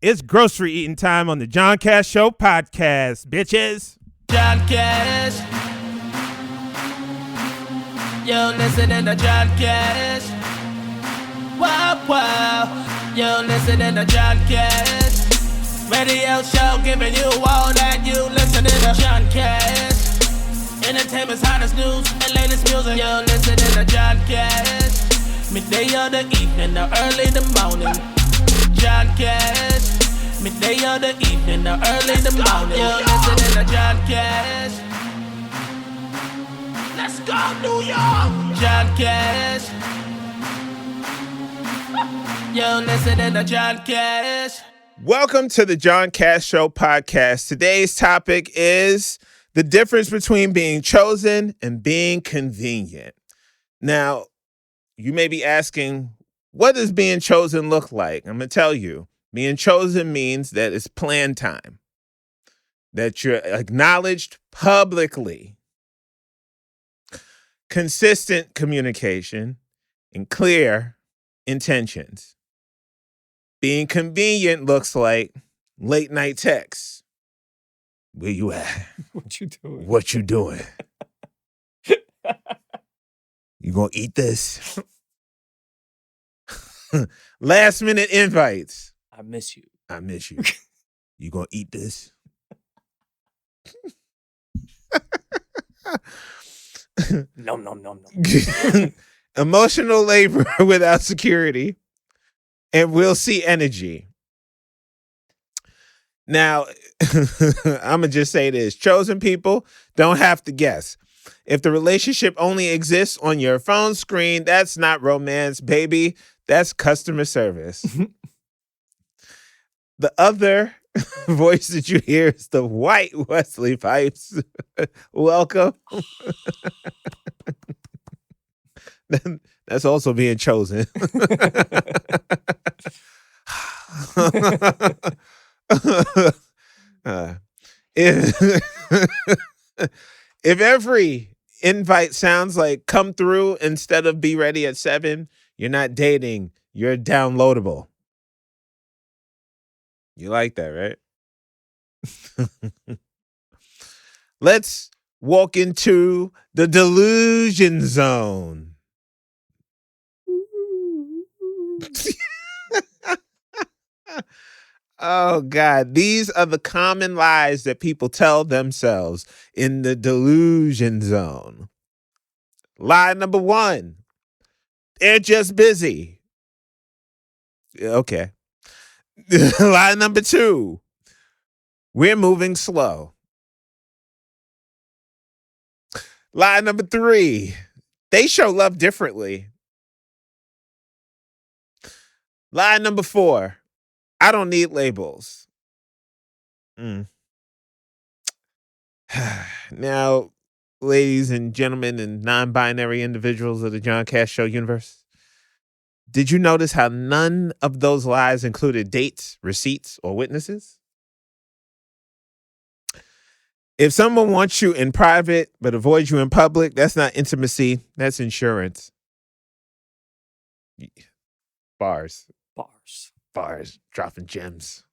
It's grocery eating time on the John Cash Show podcast, bitches. John Cash. You're listening to John Cash. Wow, wow. You're listening to John Cash. Radio show giving you all that you listening to John Cash. Entertainment's hottest news and latest music. You're listening to John Cash. Midday or the evening or early the morning. John Cash. Midday or the evening or early the morning. You're listening to John Cash. Let's go, New York! John Cash. You're listening to John Cash. Welcome to the John Cash Show podcast. Today's topic is the difference between being chosen and being convenient. Now, you may be asking, what does being chosen look like? I'm going to tell you. Being chosen means that it's planned time, that you're acknowledged publicly, consistent communication, and clear intentions. Being convenient looks like late night texts. Where you at? What you doing? What you doing? You gonna eat this? Last minute invites. I miss you. I miss you. You gonna eat this? No. Emotional labor without security. And we'll see energy. Now, I'm going to just say this. Chosen people don't have to guess. If the relationship only exists on your phone screen, that's not romance, baby. That's customer service. The other voice that you hear is the white Wesley Pipes. Welcome. That's also being chosen. If every invite sounds like come through instead of be ready at 7, you're not dating, you're downloadable. You like that, right? Let's walk into the delusion zone. Oh, God. These are the common lies that people tell themselves in the delusion zone. Lie number 1. They're just busy. Okay. Lie number 2. We're moving slow. Lie number 3. They show love differently. Lie number 4. I don't need labels. Now, ladies and gentlemen and non-binary individuals of the John Cash Show universe, did you notice how none of those lies included dates, receipts, or witnesses? If someone wants you in private but avoids you in public, that's not intimacy, that's insurance. Bars, dropping gems.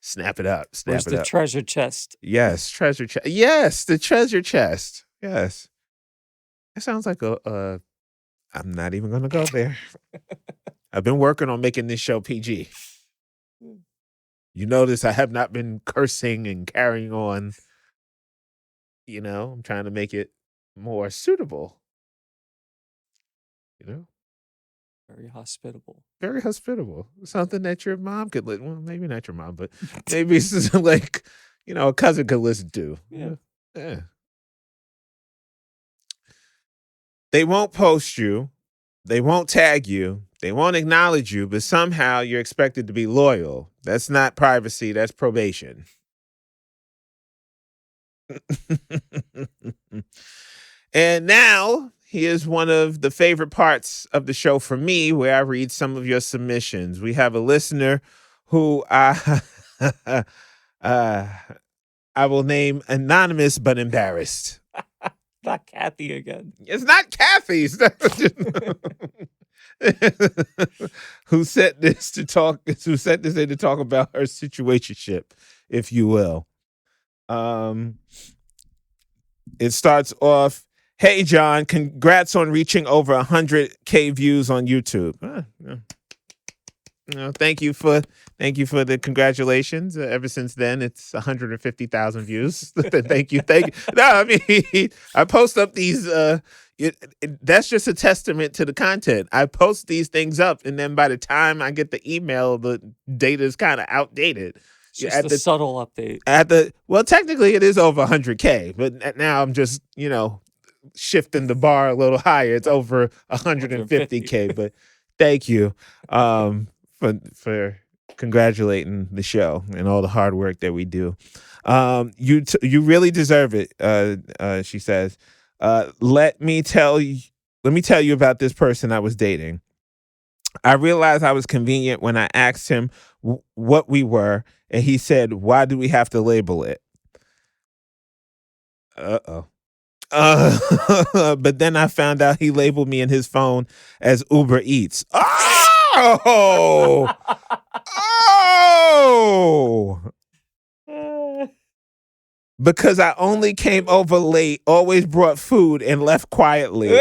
Snap it up. Where's the treasure chest? Yes, treasure chest. Yes, the treasure chest. Yes. That sounds like I'm not even going to go there. I've been working on making this show PG. You notice I have not been cursing and carrying on. You know, I'm trying to make it more suitable. You know? Very hospitable. Very hospitable. Something that your mom could listen. Well, maybe not your mom, but maybe it's like, you know, a cousin could listen to. Yeah. They won't post you. They won't tag you. They won't acknowledge you, but somehow you're expected to be loyal. That's not privacy. That's probation. And now, here's one of the favorite parts of the show for me, where I read some of your submissions. We have a listener who I will name anonymous but embarrassed. Not Kathy again. It's not Kathy. who sent this in to talk about her situationship, if you will. It starts off, "Hey John, congrats on reaching over 100K views on YouTube." Thank you for the congratulations. Ever since then, it's 150,000 views. Thank you. No, I mean, I post up these. That's just a testament to the content. I post these things up, and then by the time I get the email, the data is kind of outdated. It's just a subtle update. Well, technically, it is over 100K, but now I'm just shifting the bar a little higher. It's over 150K. But thank you. For congratulating the show and all the hard work that we do. You really deserve it, she says. Let me tell you about this person I was dating. I realized I was convenient when I asked him what we were, and he said, "Why do we have to label it?" But then I found out he labeled me in his phone as Uber Eats. Oh! Because I only came over late, always brought food, and left quietly.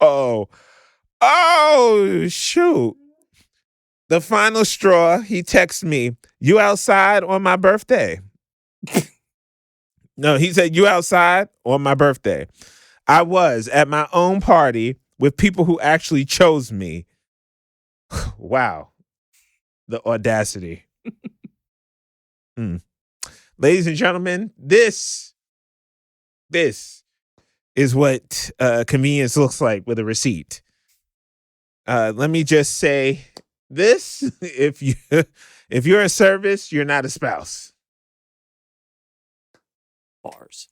Oh, shoot. The final straw, he texts me, "You outside on my birthday?" No, he said, "You outside on my birthday?" I was at my own party with people who actually chose me. Wow. The audacity. Ladies and gentlemen, this is what convenience looks like with a receipt. Let me just say this: if you're a service, you're not a spouse. Bars.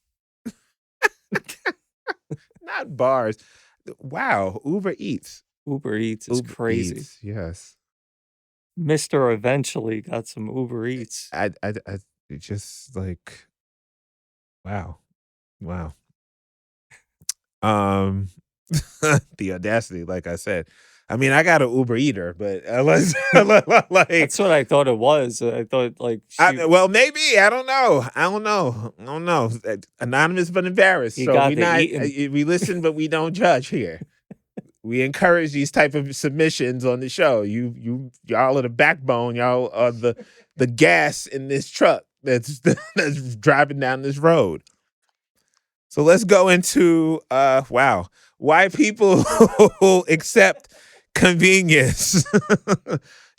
Not bars. Wow, Uber Eats. Uber Eats is crazy. Eats, yes. Mr. Eventually got some Uber Eats. I just like, wow. The audacity, like I said. I mean, I got an Uber Eater, but unless like That's what I thought it was. I thought like well, maybe I don't know. Anonymous but embarrassed. You So got we the not eating. we listen, but we don't judge here. We encourage these type of submissions on the show. Y'all are the backbone. Y'all are the gas in this truck that's driving down this road. So let's go into why people accept convenience.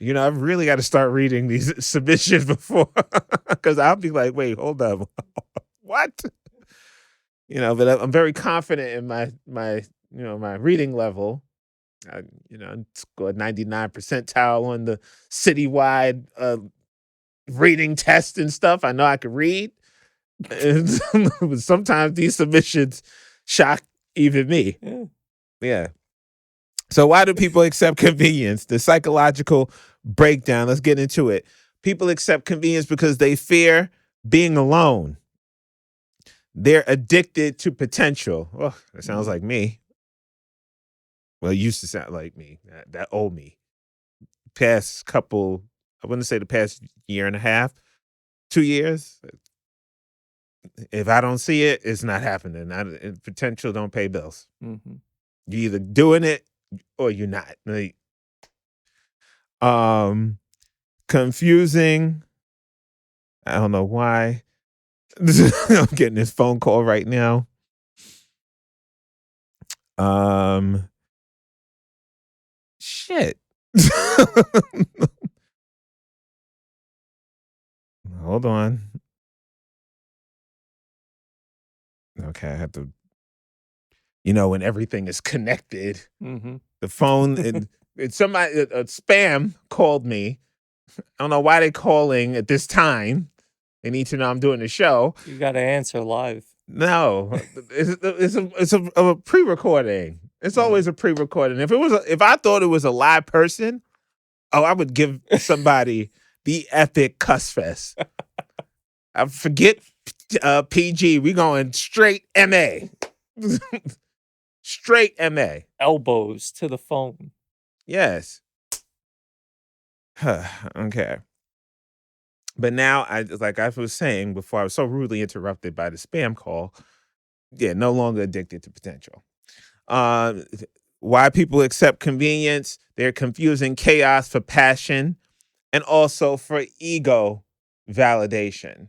I've really got to start reading these submissions before, because I'll be like, wait, hold up, what? But I'm very confident in my my reading level. I scored 99 percentile on the citywide reading test and stuff. I know I can read. And sometimes these submissions shock even me. Yeah. So why do people accept convenience? The psychological breakdown. Let's get into it. People accept convenience because they fear being alone. They're addicted to potential. Oh, that sounds like me. Well, it used to sound like me, that old me. Past couple, I wouldn't say the past year and a half, 2 years. If I don't see it, it's not happening. Potential don't pay bills. Mm-hmm. You're either doing it or you're not. Like, confusing. I don't know why. I'm getting this phone call right now. Shit. Hold on. Okay, I have to. When everything is connected, Mm-hmm. the phone. It's somebody. Spam called me. I don't know why they're calling at this time. They need to know I'm doing the show. You got to answer live. No, it's a pre-recording. It's always a pre-recording. If I thought it was a live person, I would give somebody the epic cuss fest. I forget PG. We going straight MA. Straight MA. Elbows to the phone. Yes. Okay. But now, like I was saying before, I was so rudely interrupted by the spam call. Yeah, no longer addicted to potential. Why people accept convenience? They're confusing chaos for passion and also for ego validation.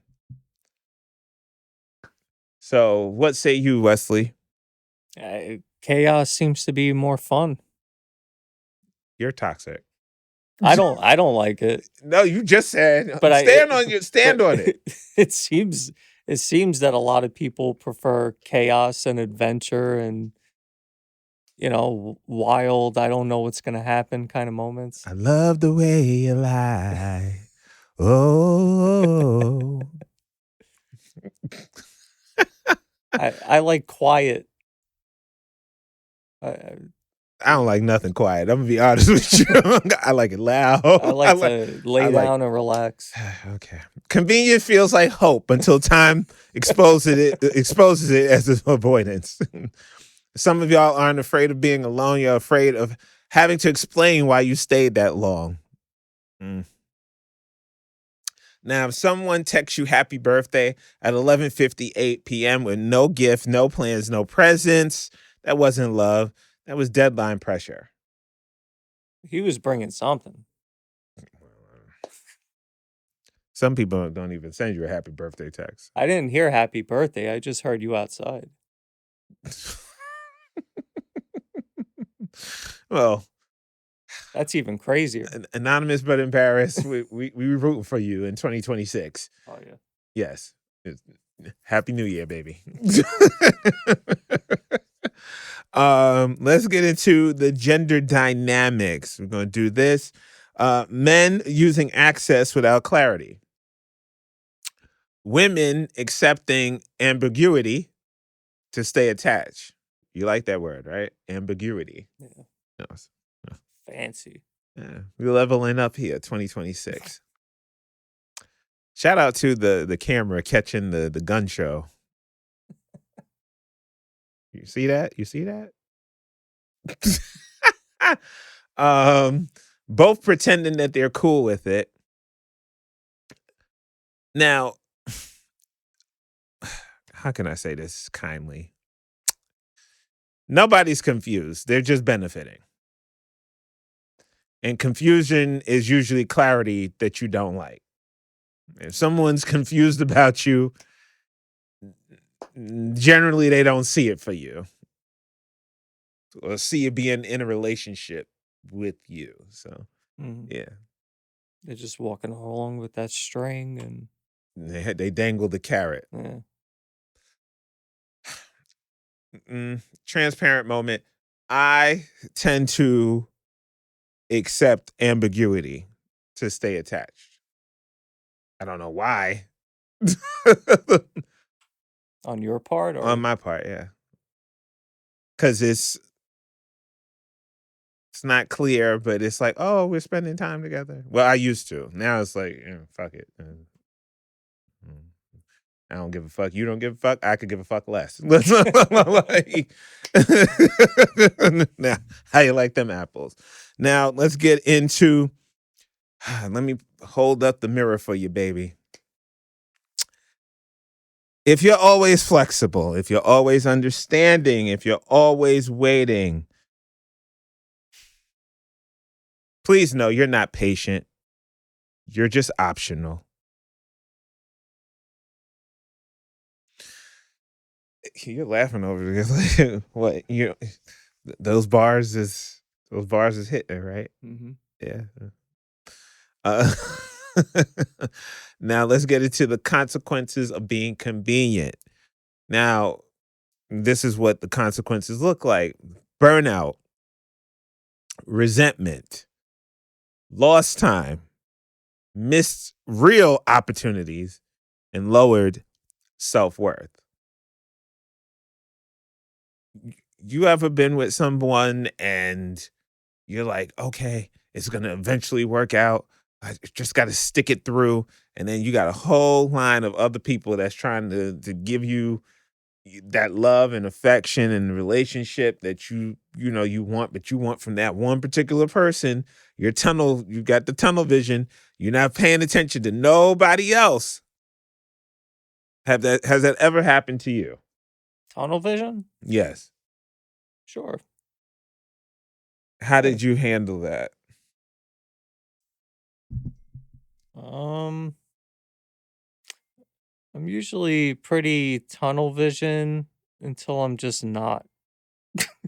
So, what say you, Wesley? Chaos seems to be more fun. You're toxic. I don't like it. No, you just said But stand on it. It seems that a lot of people prefer chaos and adventure and wild, I don't know what's gonna happen kind of moments. I love the way you lie. Oh. I like quiet. I don't like nothing quiet. I'm gonna be honest with you. I like it loud. I like to lay down and relax. Okay. Convenience feels like hope until time exposes it as avoidance. Some of y'all aren't afraid of being alone. You're afraid of having to explain why you stayed that long. Now, if someone texts you happy birthday at 11:58 p.m. with no gift, no plans, no presents, that wasn't love. That was deadline pressure. He was bringing something. Some people don't even send you a happy birthday text. I didn't hear happy birthday. I just heard you outside. Well, that's even crazier. Anonymous but embarrassed. we rooting for you in 2026. Oh yeah. Yes. Happy New Year, baby. Let's get into the gender dynamics. We're going to do this. Men using access without clarity. Women accepting ambiguity to stay attached. You like that word, right? Ambiguity. Yeah. No. Fancy. Yeah. We're leveling up here, 2026. Shout out to the camera catching the gun show. You see that? Both pretending that they're cool with it. Now, how can I say this kindly? Nobody's confused. They're just benefiting. And confusion is usually clarity that you don't like. If someone's confused about you, generally they don't see it for you. Or see you being in a relationship with you. So, yeah. They're just walking along with that string and they dangle the carrot. Yeah. Transparent moment. I tend to accept ambiguity to stay attached. I don't know why. On your part? Or? On my part, yeah. Because it's not clear, but it's like, oh, we're spending time together. Well, I used to. Now it's like, fuck it. I don't give a fuck. You don't give a fuck. I could give a fuck less. Now, how you like them apples? Now, let's get into, let me hold up the mirror for you, baby. If you're always flexible, if you're always understanding, if you're always waiting, please know you're not patient. You're just optional. You're laughing over this. What those bars is hitting, right? Mm-hmm. Yeah. Now let's get into the consequences of being convenient. Now, this is what the consequences look like: burnout, resentment, lost time, missed real opportunities, and lowered self-worth. You ever been with someone and you're like, okay, it's going to eventually work out. I just got to stick it through. And then you got a whole line of other people that's trying to give you that love and affection and relationship that you want, but you want from that one particular person. You got the tunnel vision. You're not paying attention to nobody else. Has that ever happened to you? Tunnel vision? Yes. Sure. How did you handle that? I'm usually pretty tunnel vision until I'm just not.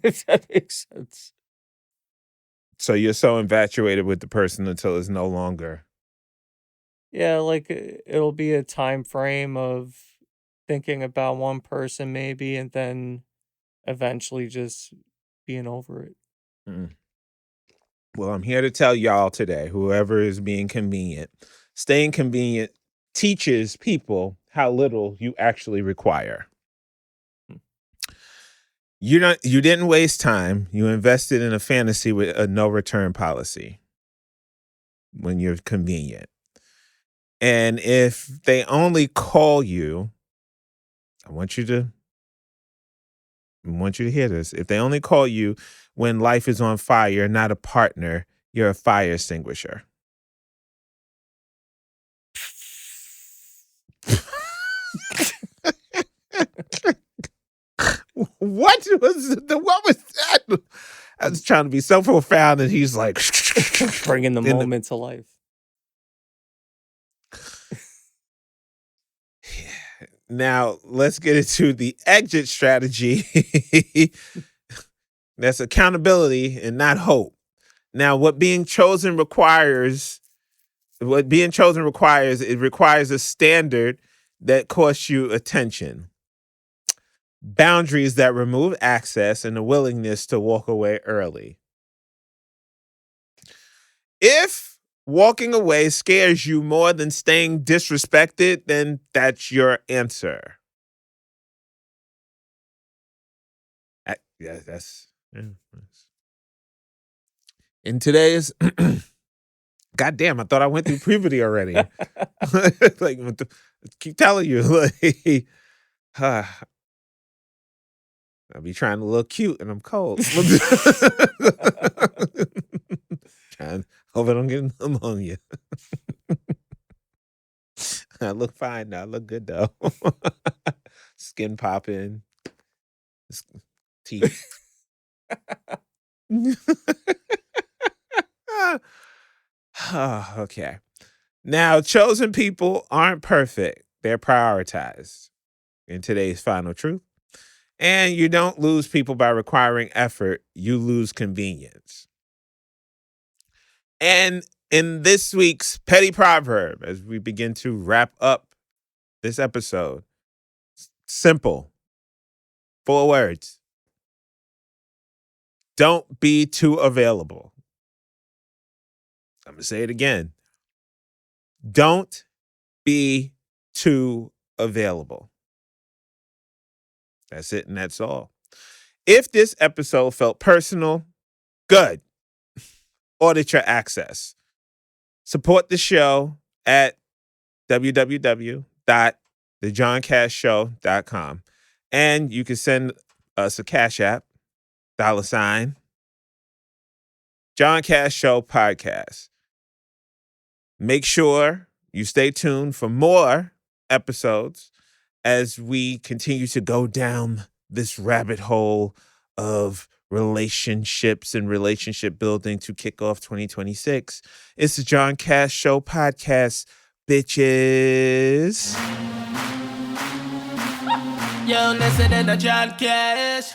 If that makes sense. So you're so infatuated with the person until it's no longer. Yeah, like it'll be a time frame of thinking about one person maybe and then eventually just being over it. Mm. Well, I'm here to tell y'all today, whoever is being convenient, staying convenient teaches people how little you actually require. You didn't waste time. You invested in a fantasy with a no return policy when you're convenient. And if they only call you, I want you to hear this. If they only call you when life is on fire, not a partner, you're a fire extinguisher. What was that? I was trying to be so profound, and he's like Bringing the moment to life. Now, let's get into the exit strategy. That's accountability and not hope. Now, what being chosen requires, it requires a standard that costs you attention, boundaries that remove access, and a willingness to walk away early. If walking away scares you more than staying disrespected, then that's your answer. That's in today's. Goddamn, I thought I went through puberty already. Like, keep telling you, like, I'll be trying to look cute and I'm cold. Hope I don't get pneumonia. I look fine now. I look good though. Skin popping. Teeth. Okay. Now, chosen people aren't perfect. They're prioritized in today's final truth. And you don't lose people by requiring effort. You lose convenience. And in this week's Petty Proverb, as we begin to wrap up this episode, simple, 4 words. Don't be too available. I'm going to say it again. Don't be too available. That's it, and that's all. If this episode felt personal, good. Audit your access. Support the show at www.thejohncastshow.com. And you can send us a Cash App, $, John Cass Show Podcast. Make sure you stay tuned for more episodes as we continue to go down this rabbit hole of relationships and relationship building to kick off 2026. It's the John Cass Show Podcast, bitches. You're listening to John Cash.